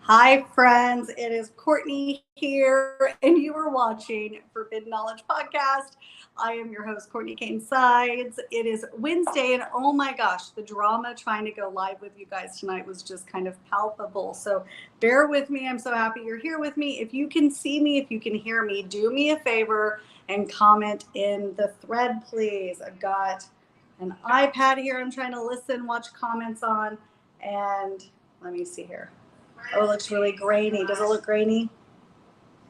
Hi, friends. It is Courtney here, and you are watching Forbidden Knowledge Podcast. I am your host, Cortney Kane Sides. It is Wednesday, and oh my gosh, the drama trying to go live with you guys tonight was just kind of palpable. So bear with me. I'm so happy you're here with me. If you can see me, if you can hear me, do me a favor and comment in the thread, please. I've got an iPad here. I'm trying to listen, watch comments on, and let me see here. Oh, it looks really grainy. Does it look grainy?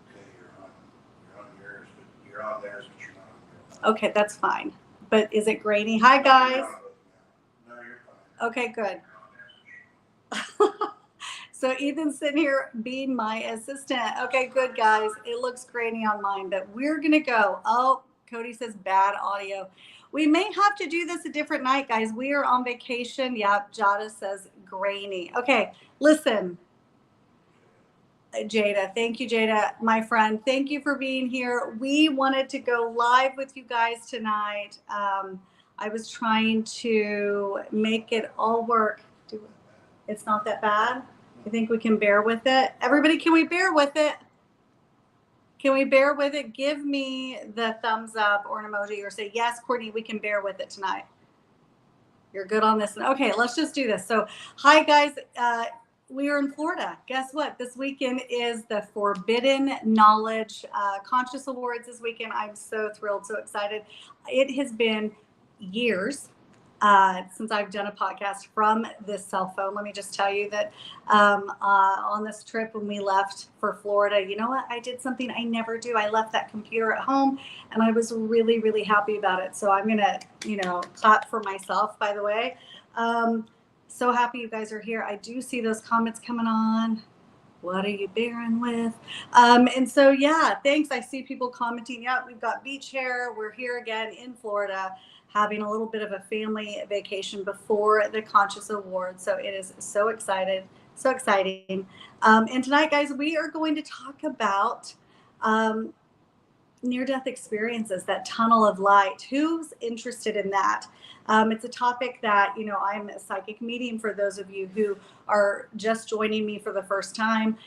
Okay, you're on yours, but you're on theirs, but you're not on yours. Okay, that's fine. But is it grainy? Hi, guys. No, you're fine. Okay, good. So Ethan's sitting here being my assistant. Okay, good, guys. It looks grainy on mine, but we're going to go. Oh, Cody says bad audio. We may have to do this a different night, guys. We are on vacation. Yep, Jada says grainy. Okay, listen. Jada. Thank you, Jada, my friend. Thank you for being here. We wanted to go live with you guys tonight. I was trying to make it all work. It's not that bad. I think we can bear with it. Everybody, can we bear with it? Can we bear with it? Give me the thumbs up or an emoji or say, yes, Courtney, we can bear with it tonight. You're good on this. Okay, let's just do this. So, hi, guys. We are in Florida. Guess what? This weekend is the Forbidden Knowledge Conscious Awards this weekend. I'm so thrilled, so excited. It has been years since I've done a podcast from this cell phone. Let me just tell you that on this trip when we left for Florida, you know what? I did something I never do. I left that computer at home, and I was really, really happy about it. So I'm going to, clap for myself, by the way. So happy you guys are here. I do see those comments coming on. What are you bearing with? And so, yeah, thanks. I see people commenting. Yeah, we've got beach hair. We're here again in Florida, having a little bit of a family vacation before the Conscious Awards. So it is so exciting. And tonight, guys, we are going to talk about near-death experiences, that tunnel of light. Who's interested in that? It's a topic that, I'm a psychic medium for those of you who are just joining me for the first time.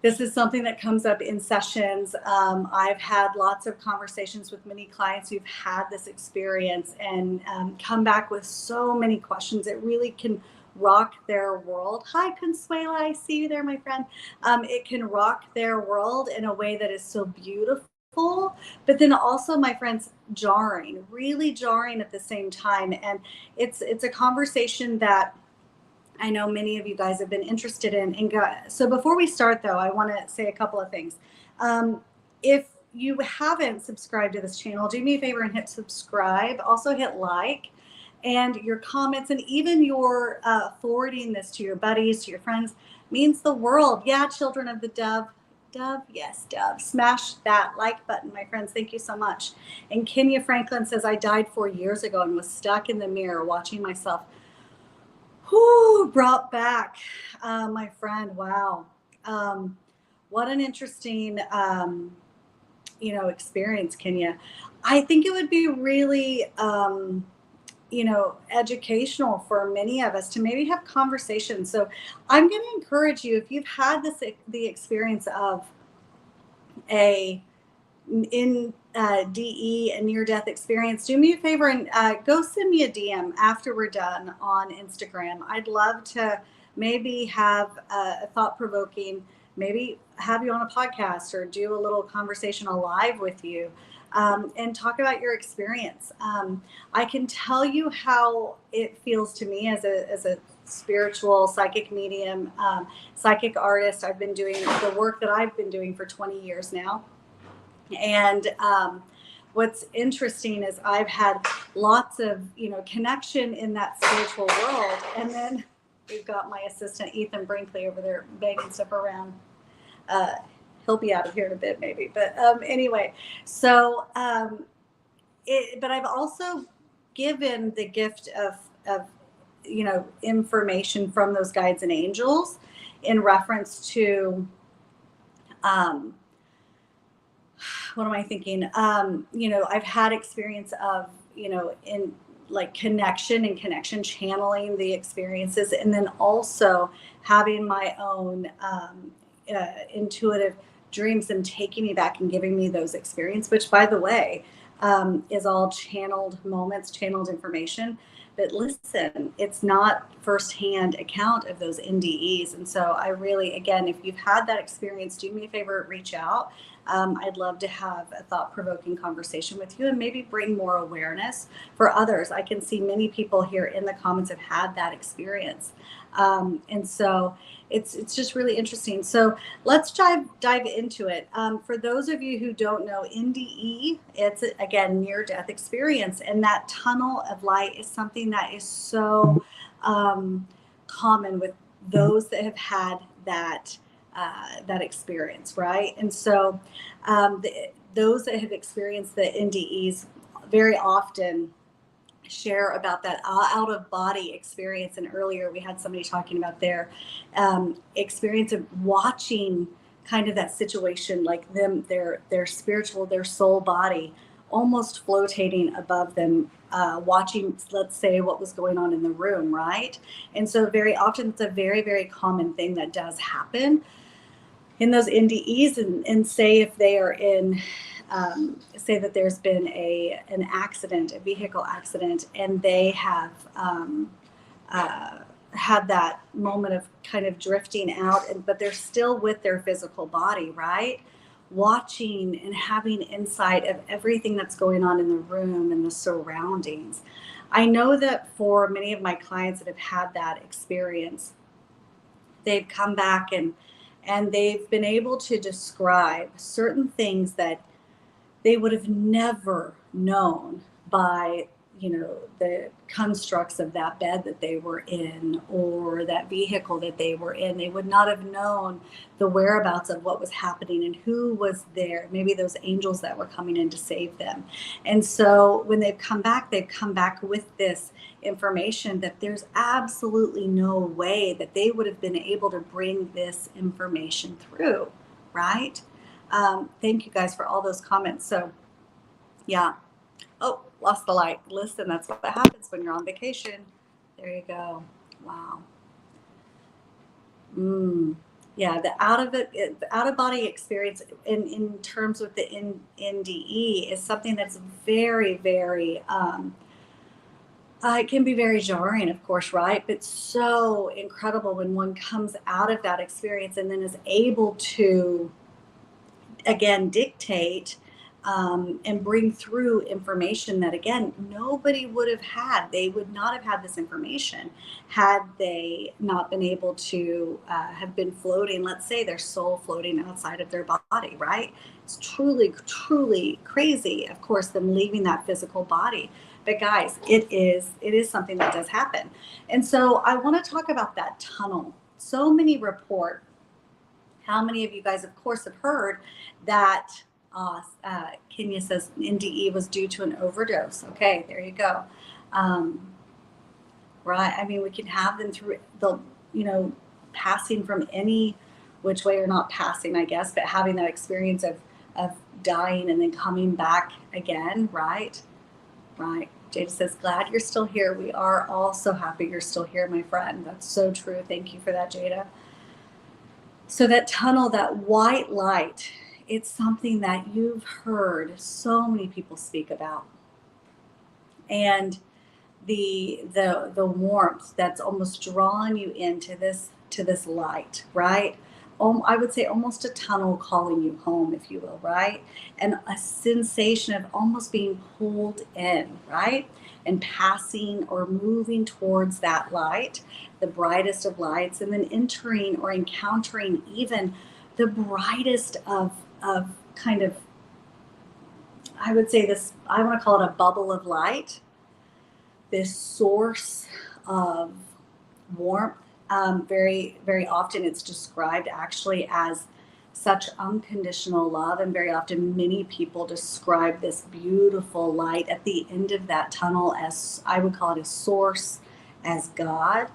This is something that comes up in sessions. I've had lots of conversations with many clients who've had this experience and come back with so many questions. It really can rock their world. Hi, Consuela, I see you there, my friend. It can rock their world in a way that is so beautiful, but then also, my friends, jarring, really jarring at the same time. And it's a conversation that I know many of you guys have been interested in. So before we start, though, I want to say a couple of things. If you haven't subscribed to this channel, do me a favor and hit subscribe. Also hit like, and your comments and even your forwarding this to your buddies, to your friends, means the world. Yeah, children of the dove. Dove, yes, Dove. Smash that like button, my friends. Thank you so much. And Kenya Franklin says, I died 4 years ago and was stuck in the mirror watching myself. Whoo, brought back, my friend. Wow. What an interesting, experience, Kenya. I think it would be really, educational for many of us to maybe have conversations. So I'm going to encourage you, if you've had the experience of DE, a near-death experience, do me a favor and go send me a DM after we're done on Instagram. I'd love to maybe have a thought-provoking, maybe have you on a podcast or do a little conversation live with you. And talk about your experience. I can tell you how it feels to me as a spiritual psychic medium, psychic artist. I've been doing the work that I've been doing for 20 years now. And what's interesting is I've had lots of, connection in that spiritual world. And then we've got my assistant, Ethan Brinkley, over there banging stuff around. He'll be out of here in a bit, maybe. But anyway, so, but I've also given the gift of information from those guides and angels in reference to, what am I thinking? I've had experience of, in like connection channeling the experiences, and then also having my own intuitive dreams and taking me back and giving me those experiences, which by the way is all channeled moments, channeled information. But listen, it's not firsthand account of those NDEs. And so I really, again, if you've had that experience, do me a favor, reach out. I'd love to have a thought-provoking conversation with you and maybe bring more awareness for others. I can see many people here in the comments have had that experience. And so it's just really interesting. So let's dive into it. For those of you who don't know, NDE, it's again near-death experience, and that tunnel of light is something that is so common with those that have had that experience, right? And so those that have experienced the NDEs very often share about that out of body experience. And earlier we had somebody talking about their experience of watching kind of that situation, like their spiritual, their soul body almost floating above them, watching, let's say, what was going on in the room, right? And so very often it's a very, very common thing that does happen in those NDEs. And say if they are in say that there's been an accident, a vehicle accident, and they have had that moment of kind of drifting out, but they're still with their physical body, right? Watching and having insight of everything that's going on in the room and the surroundings. I know that for many of my clients that have had that experience, they've come back and they've been able to describe certain things that they would have never known by, the constructs of that bed that they were in or that vehicle that they were in. They would not have known the whereabouts of what was happening and who was there, maybe those angels that were coming in to save them. And so when they've come back with this information that there's absolutely no way that they would have been able to bring this information through, right? Thank you guys for all those comments. So yeah. Oh, lost the light. Listen, that's what happens when you're on vacation. There you go. Wow. Yeah, the out of body experience in terms with the NDE is something that's very, very, it can be very jarring, of course, right? But so incredible when one comes out of that experience and then is able to, again, dictate and bring through information that, again, nobody would have had. They would not have had this information had they not been able to have been floating, let's say their soul floating outside of their body, right? It's truly, truly crazy, of course, them leaving that physical body. But guys, it is something that does happen. And so I want to talk about that tunnel. So many report. How many of you guys, of course, have heard that Kenya says NDE was due to an overdose. Okay, there you go. Right. I mean, we can have them through the, passing from any which way, or not passing, I guess, but having that experience of dying and then coming back again. Right. Right. Jada says, glad you're still here. We are all so happy you're still here, my friend. That's so true. Thank you for that, Jada. So that tunnel, that white light, it's something that you've heard so many people speak about. And the warmth that's almost drawing you into this light, right? I would say almost a tunnel calling you home, if you will, right? And a sensation of almost being pulled in, right? And passing or moving towards that light, the brightest of lights, and then entering or encountering even the brightest of kind of, I would say this, I want to call it a bubble of light, this source of warmth. Very, very often it's described actually as such unconditional love. And very often many people describe this beautiful light at the end of that tunnel as, I would call it a source, as God.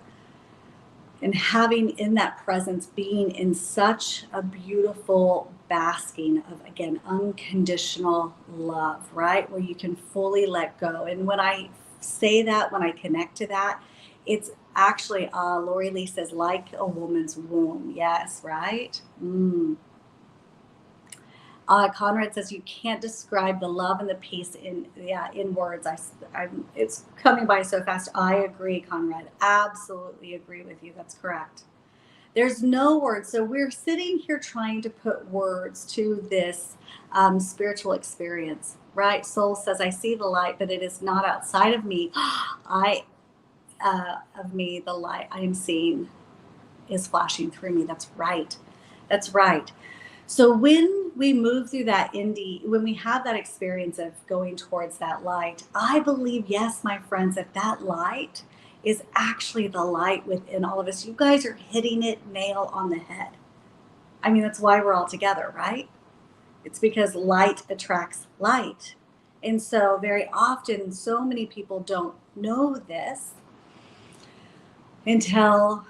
And having in that presence, being in such a beautiful basking of, again, unconditional love, right? Where you can fully let go. And when I say that, when I connect to that, it's actually, Lori Lee says, like a woman's womb. Yes, right? Conrad says you can't describe the love and the peace in words. It's coming by so fast. I agree, Conrad. Absolutely agree with you. That's correct. There's no words. So we're sitting here trying to put words to this spiritual experience, right? Soul says, I see the light, but it is not outside of me. Of me, the light I am seeing is flashing through me. That's right. That's right. So when we move through that when we have that experience of going towards that light, I believe, yes, my friends, that light is actually the light within all of us. You guys are hitting it nail on the head. I mean, that's why we're all together, right? It's because light attracts light. And so very often, so many people don't know this until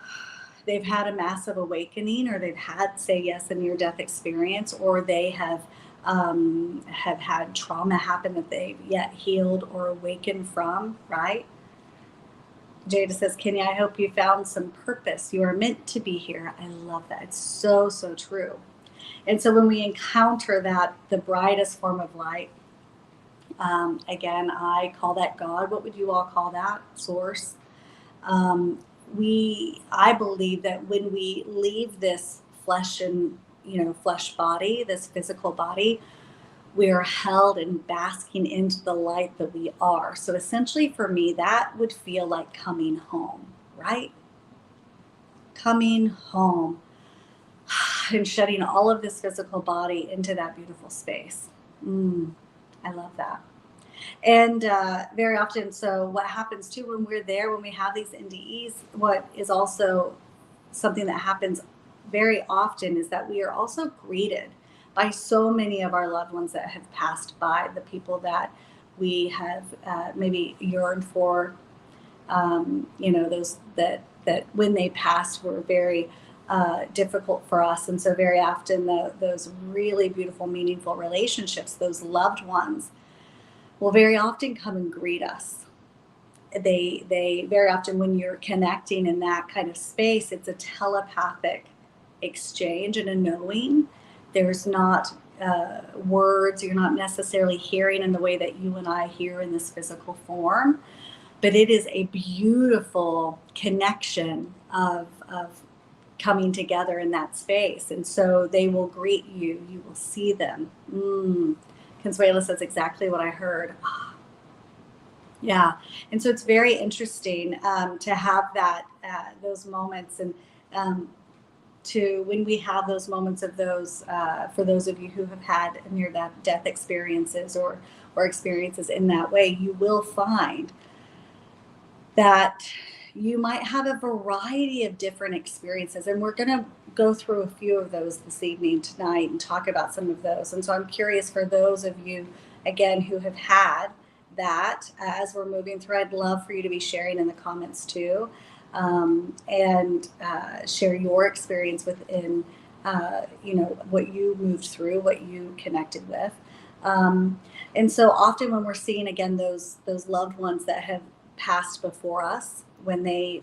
they've had a massive awakening, or they've had, say yes, a near-death experience, or they have had trauma happen that they've yet healed or awakened from, right? Jada says, Kenya, I hope you found some purpose. You are meant to be here. I love that. It's so, so true. And so when we encounter that, the brightest form of light, again, I call that God. What would you all call that? Source. I believe that when we leave this flesh body, this physical body, we are held and basking into the light that we are. So essentially for me, that would feel like coming home, right? Coming home and shedding all of this physical body into that beautiful space. I love that. And very often, so what happens too when we're there, when we have these NDEs, what is also something that happens very often is that we are also greeted by so many of our loved ones that have passed by, the people that we have maybe yearned for, those that when they passed were very difficult for us. And so very often those really beautiful, meaningful relationships, those loved ones, will very often come and greet us. They very often, when you're connecting in that kind of space, it's a telepathic exchange and a knowing. There's not words. You're not necessarily hearing in the way that you and I hear in this physical form, but it is a beautiful connection of coming together in that space. And so they will greet you. You will see them. Consuela says exactly what I heard. Yeah. And so it's very interesting to have that, those moments, and when we have those moments of those, for those of you who have had near-death experiences or experiences in that way, you will find that you might have a variety of different experiences. And we're going to go through a few of those this evening tonight and talk about some of those. And so I'm curious, for those of you, again, who have had that, as we're moving through, I'd love for you to be sharing in the comments too, and share your experience within, what you moved through, what you connected with. And so often when we're seeing, again, those loved ones that have passed before us, when they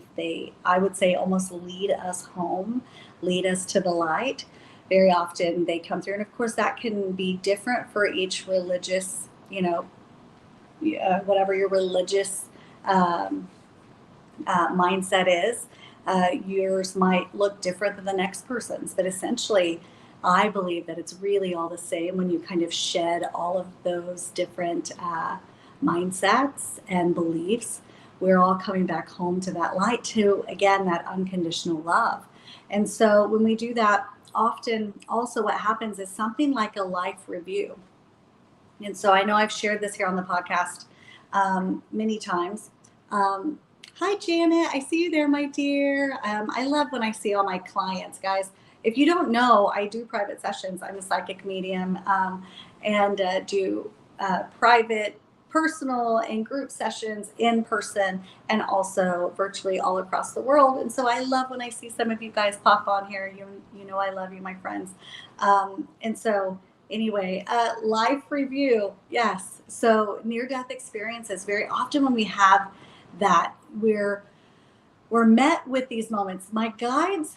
I would say almost lead us home, lead us to the light, very often they come through. And of course that can be different for each religious, whatever your religious mindset is. Yours might look different than the next person's, but essentially I believe that it's really all the same when you kind of shed all of those different mindsets and beliefs. We're all coming back home to that light, to, again, that unconditional love. And so when we do that, often also what happens is something like a life review. And so I know I've shared this here on the podcast many times. Hi, Janet. I see you there, my dear. I love when I see all my clients, guys. If you don't know, I do private sessions. I'm a psychic medium, and do private, personal, and group sessions in person and also virtually all across the world. And so I love when I see some of you guys pop on here. You know I love you, my friends. And so Anyway, life review. Yes. So near-death experiences, very often when we have that, we're met with these moments. My guides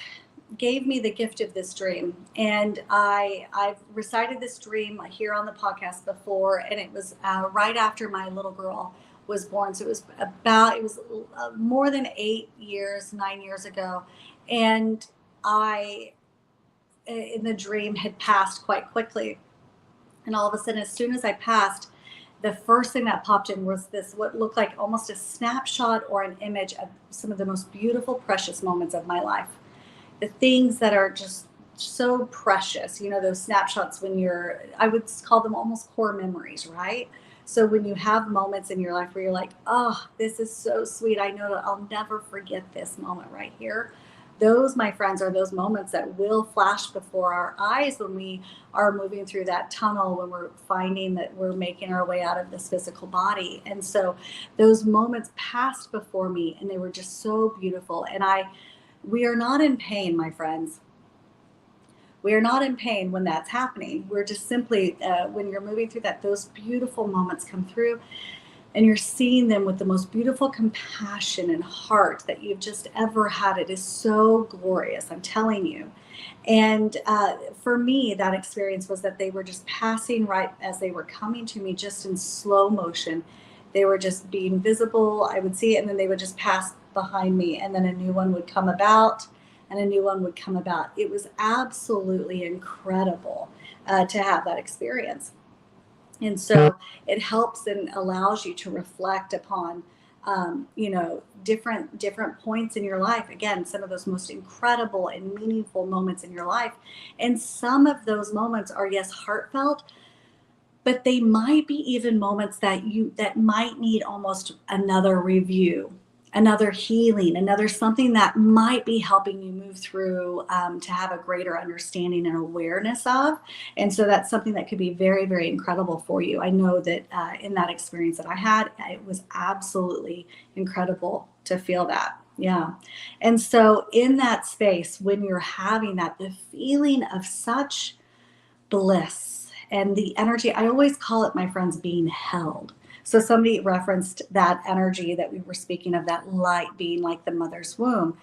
gave me the gift of this dream, and I've recited this dream here on the podcast before, and it was right after my little girl was born. So it was more than 8 years, 9 years ago, and I in the dream had passed quite quickly, and all of a sudden, as soon as I passed, the first thing that popped in was this, what looked like almost a snapshot or an image of some of the most beautiful, precious moments of my life. The things that are just so precious, those snapshots when I would call them almost core memories, right? So when you have moments in your life where you're like, oh, this is so sweet. I know that I'll never forget this moment right here. Those, my friends, are those moments that will flash before our eyes when we are moving through that tunnel, when we're finding that we're making our way out of this physical body. And so those moments passed before me, and they were just so beautiful. And we are not in pain, my friends. We are not in pain when that's happening. We're just simply, when you're moving through that, those beautiful moments come through, and you're seeing them with the most beautiful compassion and heart that you've just ever had. It is so glorious, I'm telling you. And for me, that experience was that they were just passing right as they were coming to me, just in slow motion. They were just being visible. I would see it, and then they would just pass behind me, and then a new one would come about, and a new one would come about. It was absolutely incredible to have that experience. And so it helps and allows you to reflect upon, different points in your life. Again, some of those most incredible and meaningful moments in your life. And some of those moments are, yes, heartfelt, but they might be even moments that might need almost another review, another healing, another something that might be helping you move through, to have a greater understanding and awareness of. And so that's something that could be very, very incredible for you. I know that in that experience that I had, it was absolutely incredible to feel that. Yeah. And so in that space, when you're having that, the feeling of such bliss and the energy, I always call it, my friends, being held. So somebody referenced that energy that we were speaking of, that light being like the mother's womb.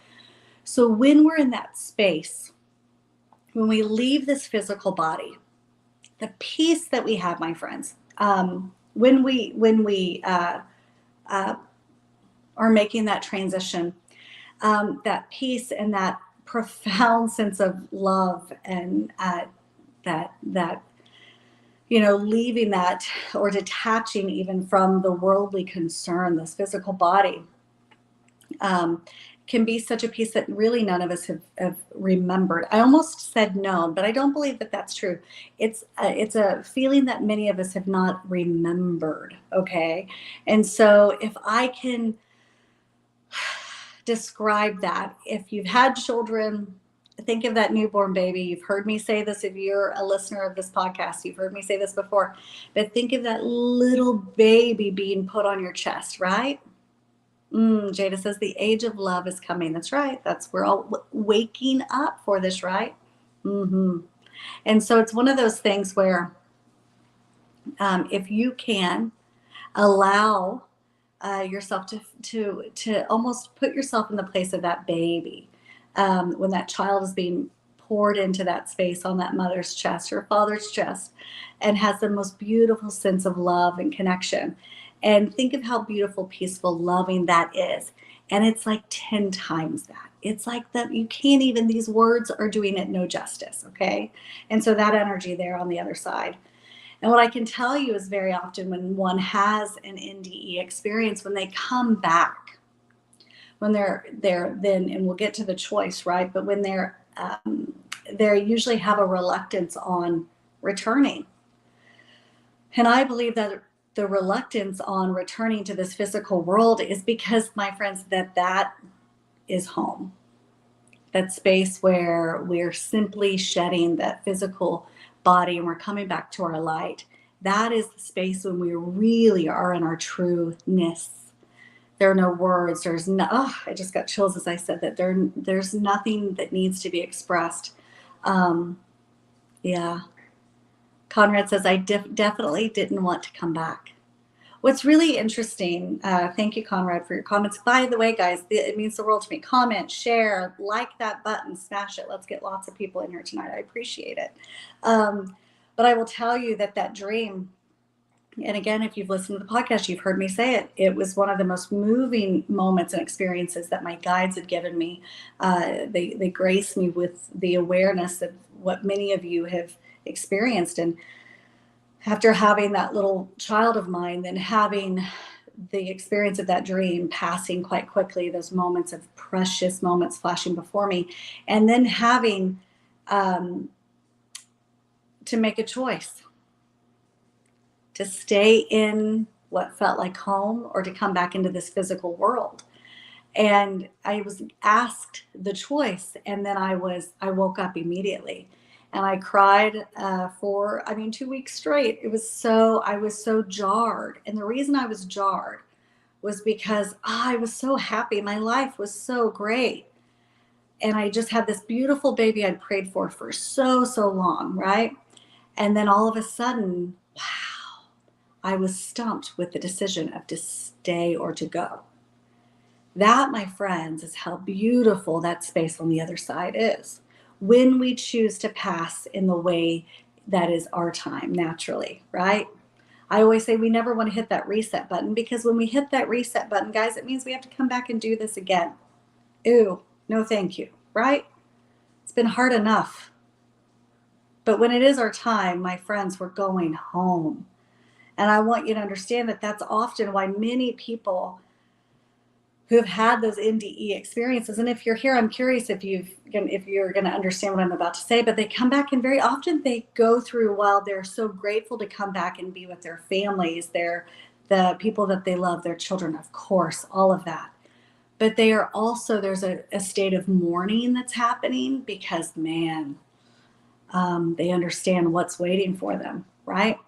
So when we're in that space, when we leave this physical body, the peace that we have, my friends, when we are making that transition, that peace and that profound sense of love, and that leaving that, or detaching even from the worldly concern, this physical body, can be such a piece that really none of us have remembered. I almost said known, but I don't believe that that's true. It's a feeling that many of us have not remembered. Okay. And so if I can describe that, if you've had children, think of that newborn baby. You've heard me say this. If you're a listener of this podcast, you've heard me say this before, but think of that little baby being put on your chest, right? Jada says the age of love is coming. That's right. We're all waking up for this, right? And so it's one of those things where, if you can allow yourself to almost put yourself in the place of that baby, when that child is being poured into that space on that mother's chest or father's chest, and has the most beautiful sense of love and connection. And think of how beautiful, peaceful, loving that is. And it's like 10 times that. It's like that you can't even, these words are doing it no justice, okay? And so that energy there on the other side. And what I can tell you is, very often when one has an NDE experience, when they come back, when they're then, and we'll get to the choice, right? But when they usually have a reluctance on returning. And I believe that the reluctance on returning to this physical world is because, my friends, that is home. That space where we're simply shedding that physical body and we're coming back to our light. That is the space when we really are in our trueness. There are no words. I just got chills as I said that. There's nothing that needs to be expressed. Yeah. Conrad says, I definitely didn't want to come back. What's really interesting, thank you, Conrad, for your comments. By the way, guys, it means the world to me. Comment, share, like that button, smash it. Let's get lots of people in here tonight. I appreciate it. But I will tell you that dream, and again, if you've listened to the podcast, you've heard me say it. It was one of the most moving moments and experiences that my guides had given me. They graced me with the awareness of what many of you have experienced. And after having that little child of mine, then having the experience of that dream passing quite quickly, those moments of precious moments flashing before me, and then having to make a choice to stay in what felt like home or to come back into this physical world. And I was asked the choice, and then I woke up immediately. And I cried for 2 weeks straight. I was so jarred. And the reason I was jarred was because I was so happy. My life was so great. And I just had this beautiful baby I'd prayed for so long, right? And then all of a sudden, wow, I was stumped with the decision of to stay or to go. That, my friends, is how beautiful that space on the other side is. When we choose to pass in the way that is our time naturally, right? I always say we never want to hit that reset button, because when we hit that reset button, guys, it means we have to come back and do this again. Ew, no thank you, right? It's been hard enough. But when it is our time, my friends, we're going home. And I want you to understand that that's often why many people who have had those NDE experiences, and if you're here, I'm curious if you're going to understand what I'm about to say, but they come back, and very often they go through, while they're so grateful to come back and be with their families, the people that they love, their children, of course, all of that. But they are also, there's a state of mourning that's happening, because, man, they understand what's waiting for them, right?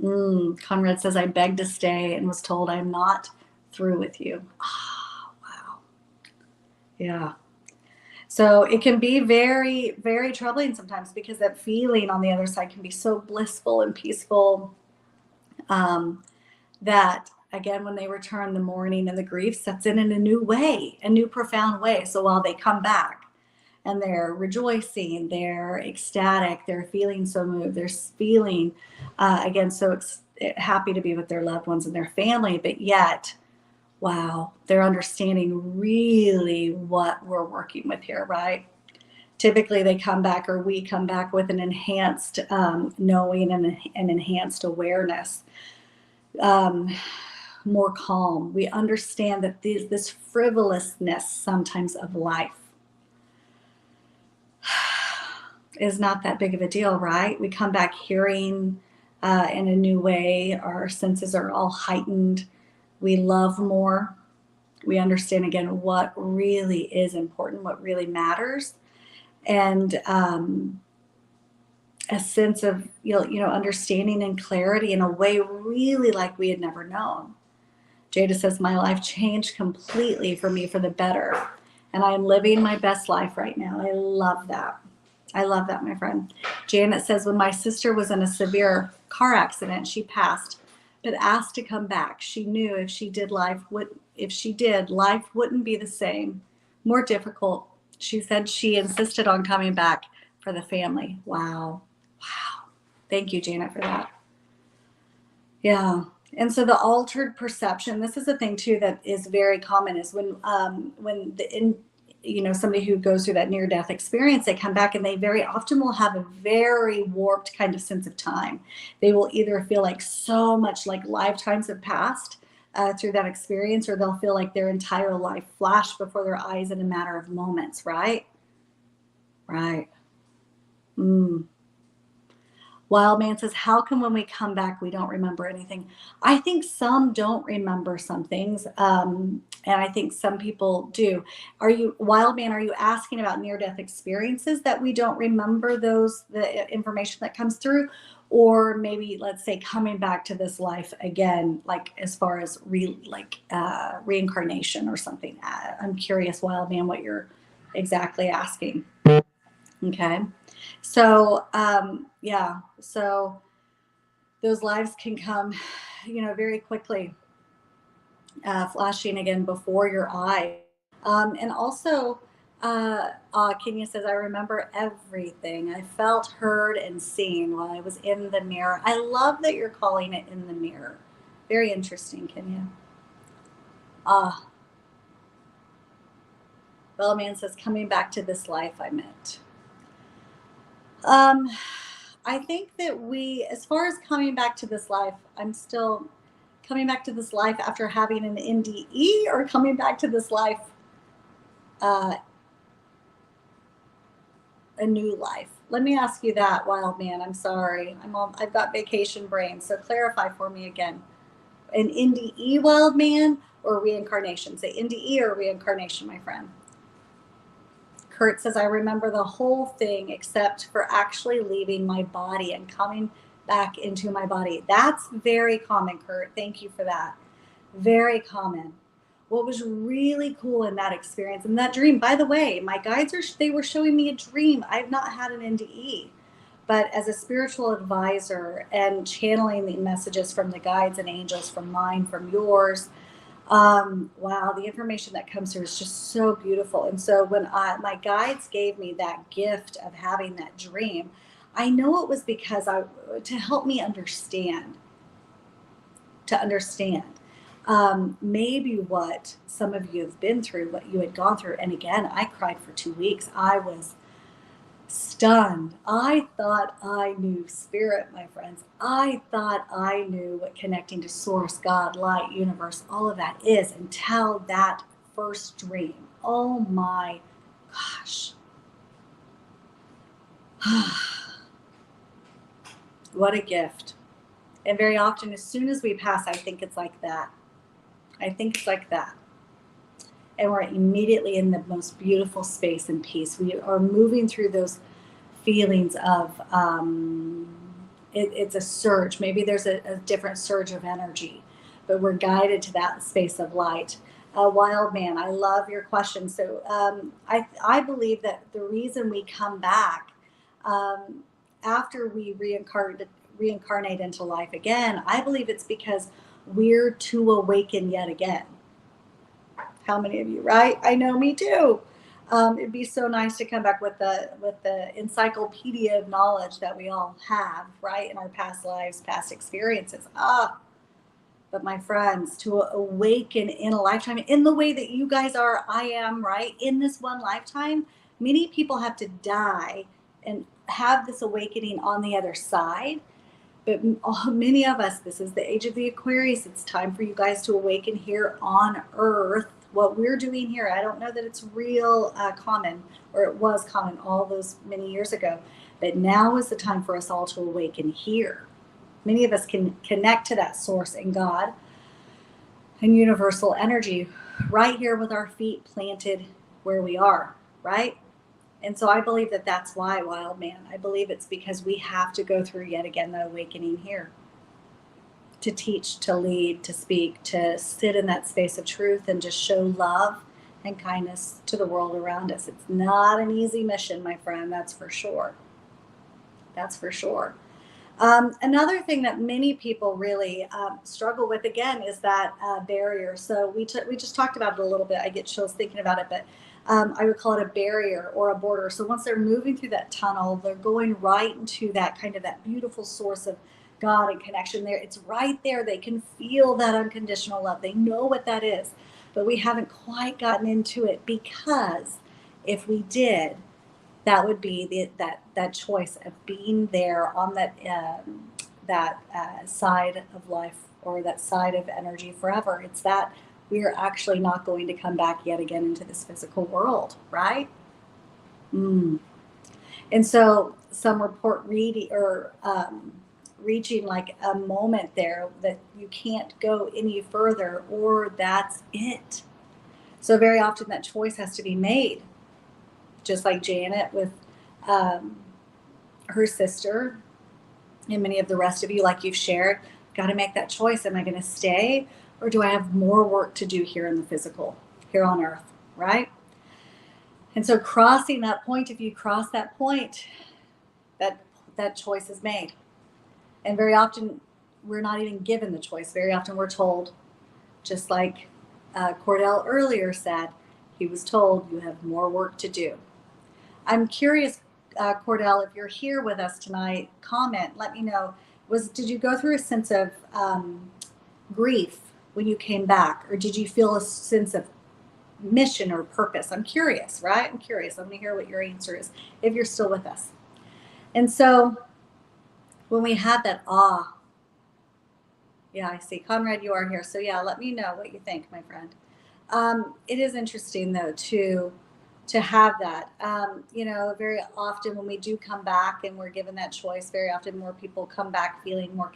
Conrad says, I begged to stay and was told I'm not through with you. Wow. Yeah. So it can be very, very troubling sometimes, because that feeling on the other side can be so blissful and peaceful that, again, when they return, the mourning and the grief sets in a new way, a new profound way. So while they come back and they're rejoicing, they're ecstatic, they're feeling so moved, they're feeling, again, so happy to be with their loved ones and their family, but yet, wow, they're understanding really what we're working with here, right? Typically they come back, or we come back, with an enhanced knowing and an enhanced awareness, more calm. We understand that this frivolousness sometimes of life is not that big of a deal, right? We come back hearing in a new way. Our senses are all heightened. We love more. We understand, again, what really is important, what really matters. And a sense of, understanding and clarity in a way really like we had never known. Jada says, my life changed completely for me for the better. And I am living my best life right now. I love that. I love that, my friend. Janet says, when my sister was in a severe car accident, she passed, but asked to come back. She knew if she did, life wouldn't be the same, more difficult. She said she insisted on coming back for the family. Wow. Thank you, Janet, for that. Yeah. And so the altered perception, this is a thing too that is very common, is when somebody who goes through that near-death experience, they come back and they very often will have a very warped kind of sense of time. They will either feel like so much like lifetimes have passed through that experience, or they'll feel like their entire life flashed before their eyes in a matter of moments, right? Right. Wildman says, how come when we come back we don't remember anything? I think some don't remember some things, and I think some people do. Wildman, are you asking about near-death experiences that we don't remember the information that comes through? Or maybe, let's say, coming back to this life again, like as far as reincarnation or something? I'm curious, Wildman, what you're exactly asking. Okay. So, yeah, so those lives can come, very quickly, flashing again before your eyes. And also, Kenya says, I remember everything I felt, heard, and seen while I was in the mirror. I love that you're calling it in the mirror. Very interesting, Kenya. Ah, Bellman says, coming back to this life I meant. Um, I think that as far as coming back to this life, I'm still coming back to this life after having an NDE, or coming back to this life, uh, a new life. Let me ask you that, wild man. I'm sorry. I've got vacation brain. So clarify for me again. An NDE, wild man, or reincarnation? Say NDE or reincarnation, my friend. Kurt says, I remember the whole thing except for actually leaving my body and coming back into my body. That's very common, Kurt. Thank you for that. Very common. What was really cool in that experience and that dream, by the way, my guides they were showing me a dream. I've not had an NDE, but as a spiritual advisor and channeling the messages from the guides and angels, from mine, from yours, wow, the information that comes through is just so beautiful. And so when my guides gave me that gift of having that dream, I know it was because to help me understand, maybe what some of you have been through, what you had gone through. And again, I cried for 2 weeks. I was stunned. I thought I knew spirit, my friends. I thought I knew what connecting to source, God, light, universe, all of that is, until that first dream. Oh my gosh. What a gift. And very often, as soon as we pass, I think it's like that. I think it's like that. And we're immediately in the most beautiful space and peace. We are moving through those feelings of, it's a surge. Maybe there's a different surge of energy, but we're guided to that space of light. Wild man, I love your question. So I believe that the reason we come back, after we reincarnate into life again, I believe it's because we're to awaken yet again. How many of you, right? I know, me too. It'd be so nice to come back with the encyclopedia of knowledge that we all have, right, in our past lives, past experiences. But my friends, to awaken in a lifetime, in the way that you guys are, I am, right, in this one lifetime, many people have to die and have this awakening on the other side. But many of us, this is the age of the Aquarius. It's time for you guys to awaken here on Earth. What we're doing here, I don't know that it's real common, or it was common all those many years ago. But now is the time for us all to awaken here. Many of us can connect to that source and God and universal energy right here with our feet planted where we are, right? And so I believe that that's why, wild man. I believe it's because we have to go through yet again the awakening here, to teach, to lead, to speak, to sit in that space of truth and just show love and kindness to the world around us. It's not an easy mission, my friend. That's for sure. That's for sure. Another thing that many people really struggle with, again, is that barrier. So we just talked about it a little bit. I get chills thinking about it, but I would call it a barrier or a border. So once they're moving through that tunnel, they're going right into that kind of that beautiful source of God and connection there. It's right there. They can feel that unconditional love. They know what that is, but we haven't quite gotten into it, because if we did, that would be that choice of being there on that side of life, or that side of energy forever. It's that we are actually not going to come back yet again into this physical world, right? And so some report reaching like a moment there that you can't go any further, or that's it. So very often that choice has to be made, just like Janet with her sister, and many of the rest of you, like you've shared, got to make that choice. Am I going to stay, or do I have more work to do here in the physical, here on Earth, right? And so crossing that point, if you cross that point, that choice is made. And very often we're not even given the choice. Very often we're told, just like Cordell earlier said, he was told you have more work to do. I'm curious, Cordell, if you're here with us tonight, comment, let me know. Did you go through a sense of grief when you came back, or did you feel a sense of mission or purpose? I'm curious, right? I'm curious. I'm going to hear what your answer is if you're still with us. And so when we had that awe, yeah, I see. Conrad, you are here. So yeah, let me know what you think, my friend. It is interesting though to have that. Very often when we do come back and we're given that choice, very often more people come back feeling more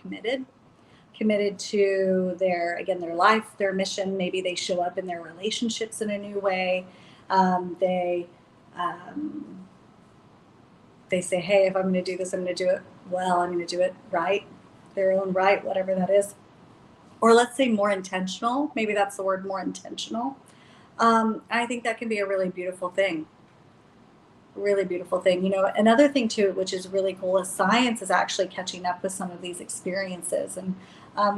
committed to their life, their mission. Maybe they show up in their relationships in a new way. They say, hey, if I'm going to do this, I'm going to do it well. I'm going to do it right, their own right, whatever that is. Or let's say more intentional. Maybe that's the word, more intentional. I think that can be a really beautiful thing. Really beautiful thing. Another thing too, which is really cool, is science is actually catching up with some of these experiences. And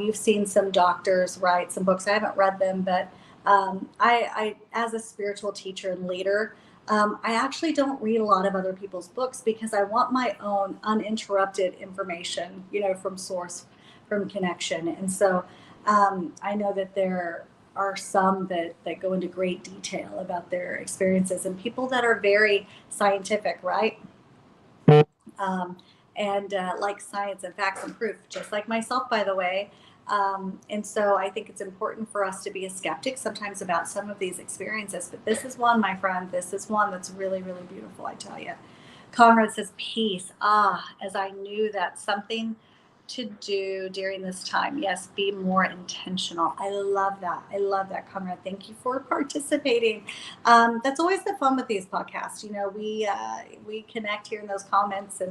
you've seen some doctors write some books. I haven't read them, but I as a spiritual teacher and leader, I actually don't read a lot of other people's books because I want my own uninterrupted information, from source, from connection. And so I know that there are some that go into great detail about their experiences, and people that are very scientific, right? And like science and facts and proof, just like myself, by the way. And so I think it's important for us to be a skeptic sometimes about some of these experiences. But this is one, my friend, this is one that's really, really beautiful, I tell you. Conrad says, peace. As I knew that something to do during this time. Yes, be more intentional. I love that. I love that, Conrad. Thank you for participating. That's always the fun with these podcasts. We connect here in those comments,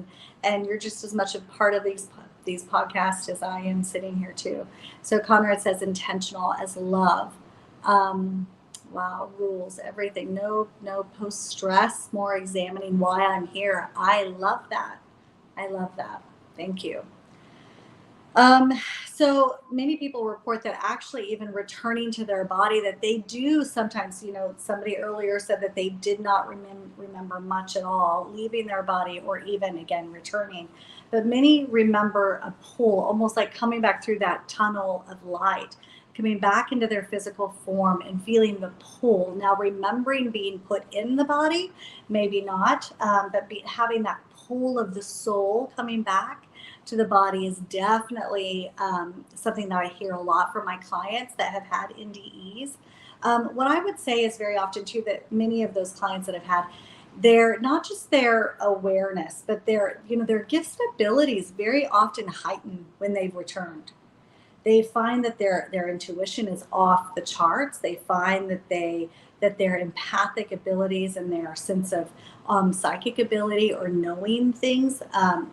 and you're just as much a part of these podcasts as I am sitting here too. So Conrad says intentional as love. Wow, rules, everything. No post stress, more examining why I'm here. I love that. I love that. Thank you. So many people report that actually even returning to their body, that they do sometimes, somebody earlier said that they did not remember much at all leaving their body, or even again returning, but many remember a pull, almost like coming back through that tunnel of light, coming back into their physical form and feeling the pull. Now remembering being put in the body, maybe not, but having that pull of the soul coming back to the body is definitely something that I hear a lot from my clients that have had NDEs. What I would say is very often too, that many of those clients that have had, they're not just their awareness, but their gifts and abilities very often heighten when they've returned. They find that their intuition is off the charts. They find that their empathic abilities and their sense of psychic ability or knowing things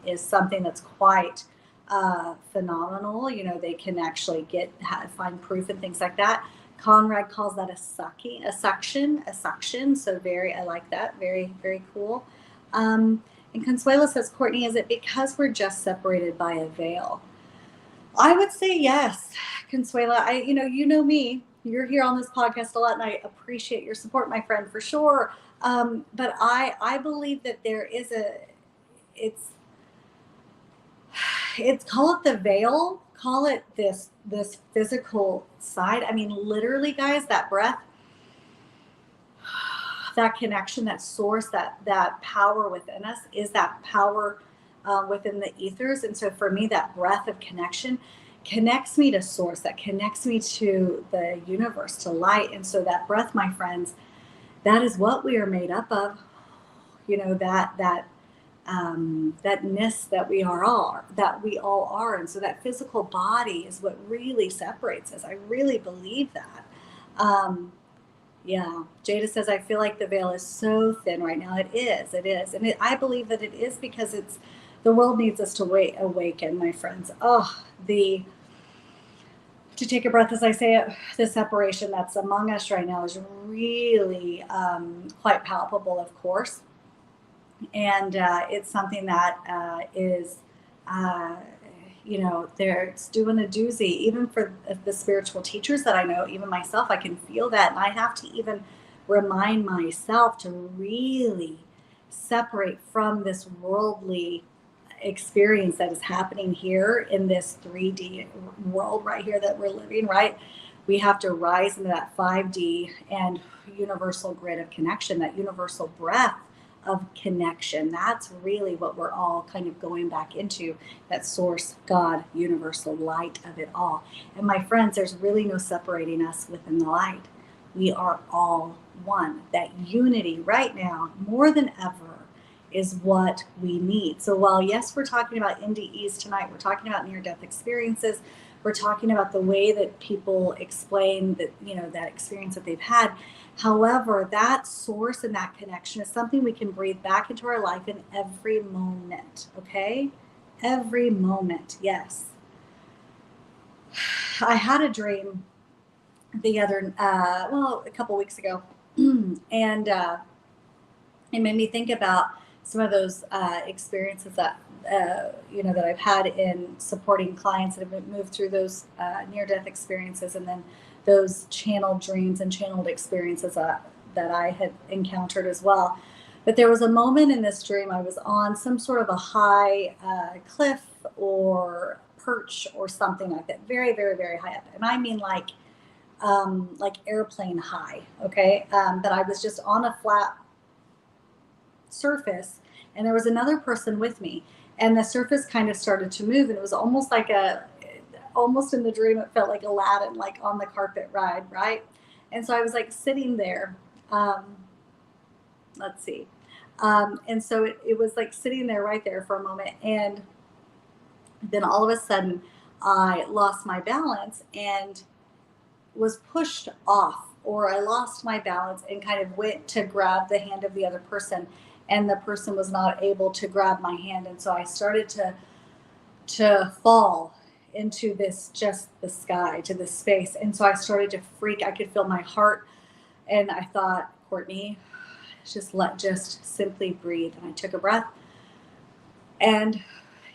is something that's quite phenomenal. They can actually find proof and things like that. Conrad calls that a suction. So I like that. Very, very cool. And Consuelo says, Courtney, is it because we're just separated by a veil? I would say yes, Consuela. You know me. You're here on this podcast a lot, and I appreciate your support, my friend, for sure. But I believe that there is it's call it the veil, call it this physical side. I mean, literally, guys, that breath, that connection, that source, that power within us is that power within the ethers. And so for me, that breath of connection connects me to source, that connects me to the universe, to light. And so that breath, my friends, that is what we are made up of. That-ness that we all are. And so that physical body is what really separates us. I really believe that. Yeah. Jada says, I feel like the veil is so thin right now. It is. And I believe that it is because the world needs us to awaken, my friends. To take a breath as I say it, the separation that's among us right now is really quite palpable, of course. And it's something that is, uh, it's doing a doozy, even for the spiritual teachers that I know, even myself, I can feel that. And I have to even remind myself to really separate from this worldly experience that is happening here in this 3D world right here that we're living, right? We have to rise into that 5D and universal grid of connection, that universal breath of connection. That's really what we're all kind of going back into, that source, God, universal light of it all. And my friends, there's really no separating us within the light. We are all one. That unity right now, more than ever, is what we need. So while, yes, we're talking about NDEs tonight, we're talking about near-death experiences, we're talking about the way that people explain that, that experience that they've had. However, that source and that connection is something we can breathe back into our life in every moment, okay? Every moment, yes. I had a dream a couple weeks ago, and it made me think about some of those experiences that that I've had in supporting clients that have moved through those near-death experiences, and then those channeled dreams and channeled experiences that I had encountered as well. But there was a moment in this dream I was on some sort of a high cliff or perch or something like that, very, very, very high up, and I mean like airplane high. Okay, but I was just on a flat surface, and there was another person with me, and the surface kind of started to move, and it was almost in the dream it felt like Aladdin, like on the carpet ride, right? And so I was like sitting there, let's see, and so it was like sitting there right there for a moment, and then all of a sudden I lost my balance and was pushed off, or I lost my balance and kind of went to grab the hand of the other person, and the person was not able to grab my hand, and so I started to fall into this, just the sky, to this space. And so I started to freak. I could feel my heart, and I thought, Cortney, just simply breathe. And I took a breath, and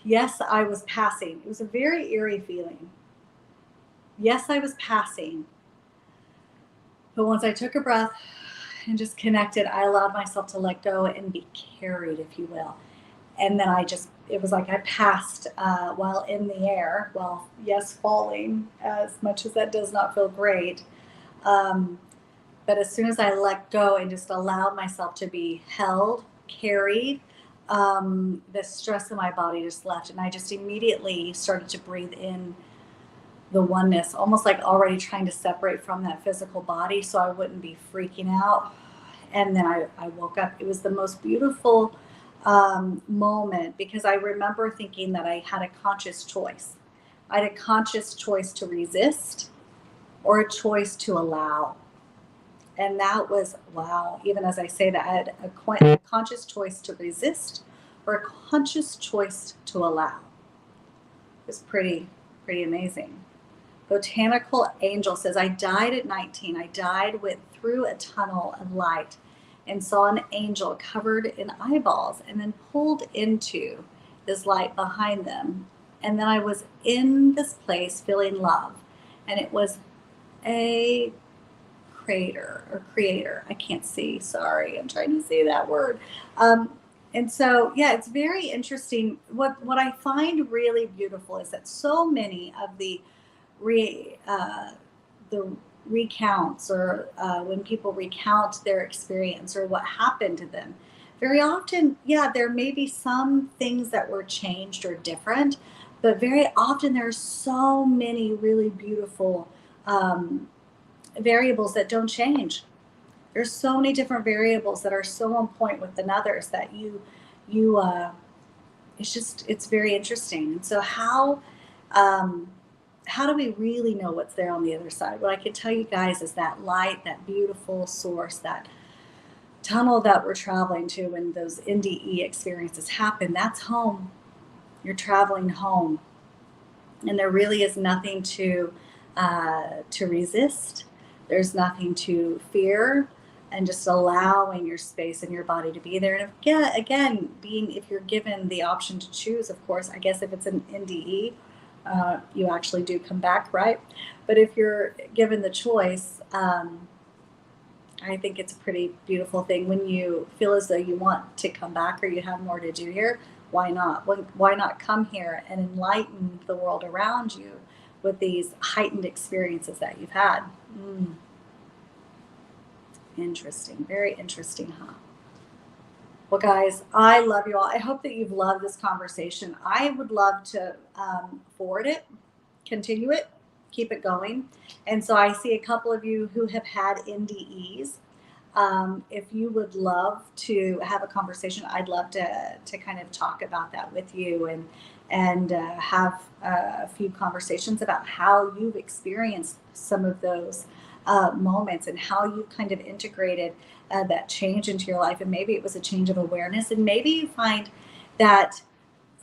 yes, I was passing. It was a very eerie feeling. Yes, I was passing. But once I took a breath and just connected, I allowed myself to let go and be carried, if you will. And then it was like I passed while in the air, well, yes, falling, as much as that does not feel great. But as soon as I let go and just allowed myself to be held, carried, the stress in my body just left. And I just immediately started to breathe in the oneness, almost like already trying to separate from that physical body so I wouldn't be freaking out. And then I woke up. It was the most beautiful moment, because I remember thinking that I had a conscious choice. I had a conscious choice to resist or a choice to allow. And that was, wow, even as I say that, I had a conscious choice to resist or a conscious choice to allow. It was pretty amazing. Botanical Angel says, I died at 19. I went through a tunnel of light and saw an angel covered in eyeballs, and then pulled into this light behind them. And then I was in this place feeling love. And it was a creator. I can't see. Sorry. I'm trying to say that word. And so, yeah, it's very interesting. What I find really beautiful is that so many of the recounts, or when people recount their experience or what happened to them, very often, yeah, there may be some things that were changed or different, but very often there's so many really beautiful variables that don't change. There's so many different variables that are so on point with others that it's very interesting. And so how do we really know what's there on the other side? What I can tell you guys is that light, that beautiful source, that tunnel that we're traveling to when those NDE experiences happen, that's home. You're traveling home. And there really is nothing to resist. There's nothing to fear. and just allowing your space and your body to be there. And again, being, if you're given the option to choose, of course, I guess if it's an NDE, you actually do come back, right? But if you're given the choice, I think it's a pretty beautiful thing when you feel as though you want to come back or you have more to do here. Why not? Why not come here and enlighten the world around you with these heightened experiences that you've had? Interesting. Very interesting, huh? Well, guys, I love you all. I hope that you've loved this conversation. I would love to forward it, continue it, keep it going. And so I see a couple of you who have had NDEs. If you would love to have a conversation, I'd love to kind of talk about that with you and have a few conversations about how you've experienced some of those moments and how you kind of integrated that change into your life. And maybe it was a change of awareness, and maybe you find that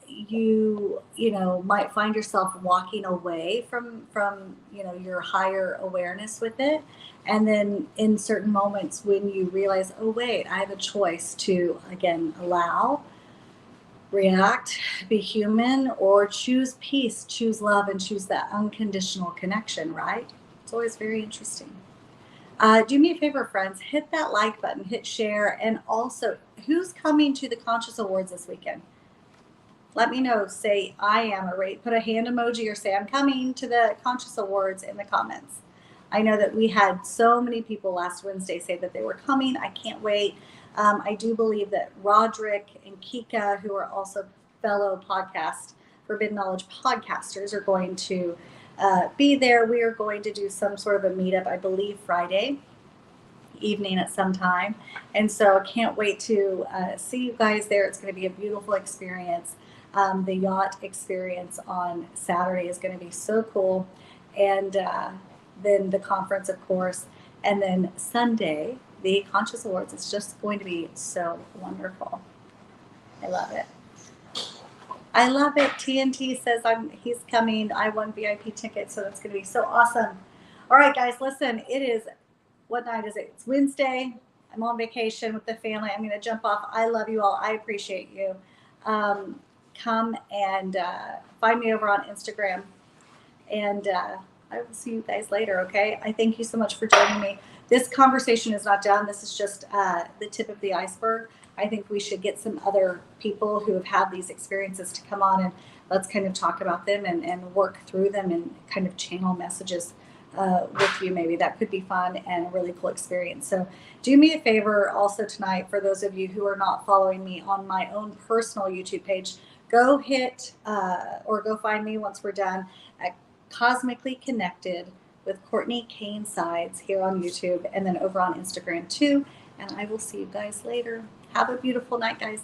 you might find yourself walking away from your higher awareness with it. And then in certain moments when you realize, oh wait, I have a choice to again allow, react, be human, or choose peace, choose love, and choose that unconditional connection, right? It's always very interesting. Do me a favor, friends, hit that like button, hit share, and also who's coming to the Conscious Awards this weekend? Let me know. Say I am, or put a hand emoji, or say I'm coming to the Conscious Awards in the comments. I know that we had so many people last Wednesday say that they were coming. I can't wait. I do believe that Roderick and Kika, who are also fellow Forbidden Knowledge podcasters, are going to be there. We are going to do some sort of a meetup, I believe Friday evening at some time. And so I can't wait to see you guys there. It's going to be a beautiful experience. The yacht experience on Saturday is going to be so cool. And then the conference, of course. And then Sunday, the Conscious Awards is just going to be so wonderful. I love it. I love it. TNT says he's coming. I won VIP tickets, so that's going to be so awesome. All right, guys, listen, it is, what night is it? It's Wednesday. I'm on vacation with the family. I'm going to jump off. I love you all. I appreciate you. Come and find me over on Instagram. And I will see you guys later, okay? I thank you so much for joining me. This conversation is not done. This is just the tip of the iceberg. I think we should get some other people who have had these experiences to come on, and let's kind of talk about them and work through them and kind of channel messages with you. Maybe that could be fun and a really cool experience. So do me a favor also tonight, for those of you who are not following me on my own personal YouTube page, go hit or go find me once we're done at Cosmically Connected with Cortney Kane Sides here on YouTube, and then over on Instagram too. And I will see you guys later. Have a beautiful night, guys.